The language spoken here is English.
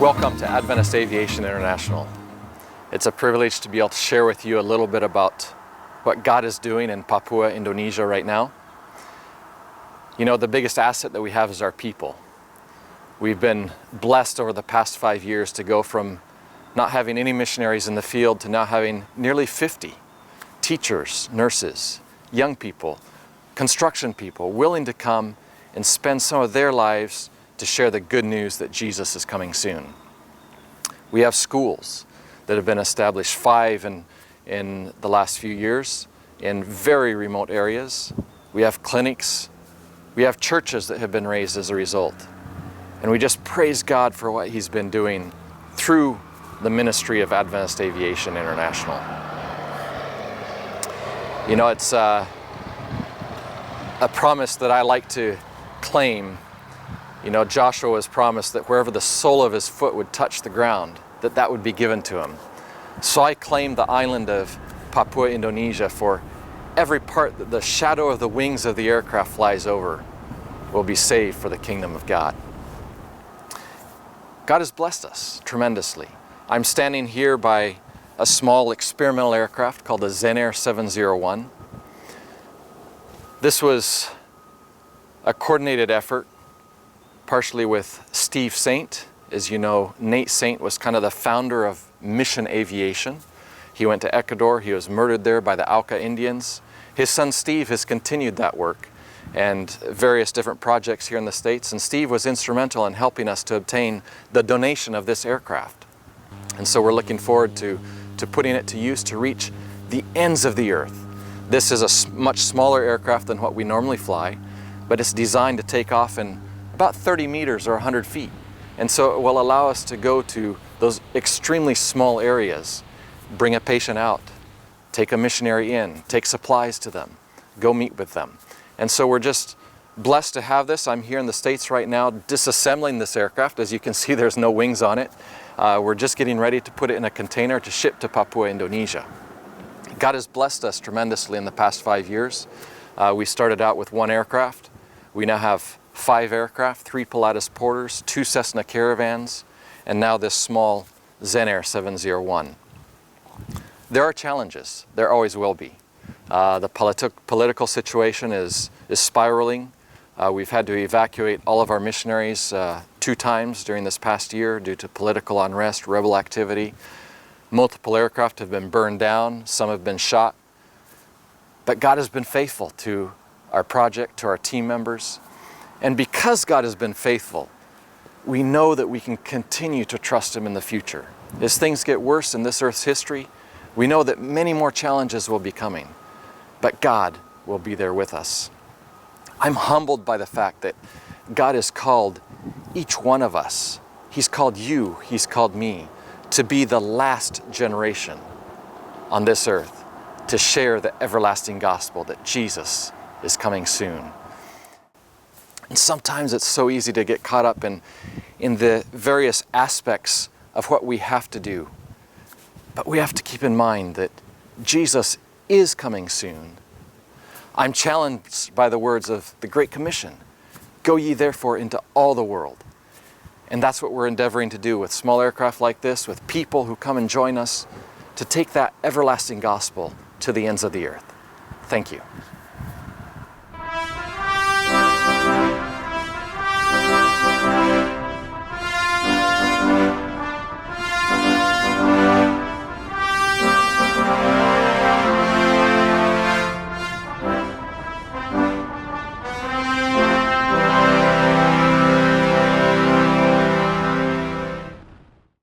Welcome to Adventist Aviation International. It's a privilege to be able to share with you a little bit about what God is doing in Papua, Indonesia right now. You know, the biggest asset that we have is our people. We've been blessed over the past 5 years to go from not having any missionaries in the field to now having nearly 50 teachers, nurses, young people, construction people willing to come and spend some of their lives to share the good news that Jesus is coming soon. We have schools that have been established, 5 in the last few years in very remote areas. We have clinics. We have churches that have been raised as a result. And we just praise God for what He's been doing through the ministry of Adventist Aviation International. You know, it's a promise that I like to claim. You know, Joshua was promised that wherever the sole of his foot would touch the ground, that would be given to him. So I claim the island of Papua, Indonesia, for every part that the shadow of the wings of the aircraft flies over will be saved for the kingdom of God. God has blessed us tremendously. I'm standing here by a small experimental aircraft called the Zenair 701. This was a coordinated effort, partially with Steve Saint. As you know, Nate Saint was kind of the founder of Mission Aviation. He went to Ecuador. He was murdered there by the Auca Indians. His son Steve has continued that work and various different projects here in the States. And Steve was instrumental in helping us to obtain the donation of this aircraft. And so we're looking forward to putting it to use to reach the ends of the earth. This is a much smaller aircraft than what we normally fly, but it's designed to take off in about 30 meters or 100 feet. And so it will allow us to go to those extremely small areas, bring a patient out, take a missionary in, take supplies to them, go meet with them. And so we're just blessed to have this. I'm here in the States right now disassembling this aircraft. As you can see, there's no wings on it. We're just getting ready to put it in a container to ship to Papua, Indonesia. God has blessed us tremendously in the past 5 years. We started out with 1 aircraft. We now have 5 aircraft, 3 Pilatus Porters, 2 Cessna Caravans, and now this small Zenair 701. There are challenges. There always will be. The political situation is spiraling. We've had to evacuate all of our missionaries 2 times during this past year due to political unrest, rebel activity. Multiple aircraft have been burned down. Some have been shot. But God has been faithful to our project, to our team members. And because God has been faithful, we know that we can continue to trust Him in the future. As things get worse in this earth's history, we know that many more challenges will be coming, but God will be there with us. I'm humbled by the fact that God has called each one of us. He's called you, He's called me, to be the last generation on this earth, to share the everlasting gospel that Jesus is coming soon. And sometimes it's so easy to get caught up in the various aspects of what we have to do. But we have to keep in mind that Jesus is coming soon. I'm challenged by the words of the Great Commission. Go ye therefore into all the world. And that's what we're endeavoring to do with small aircraft like this, with people who come and join us to take that everlasting gospel to the ends of the earth. Thank you.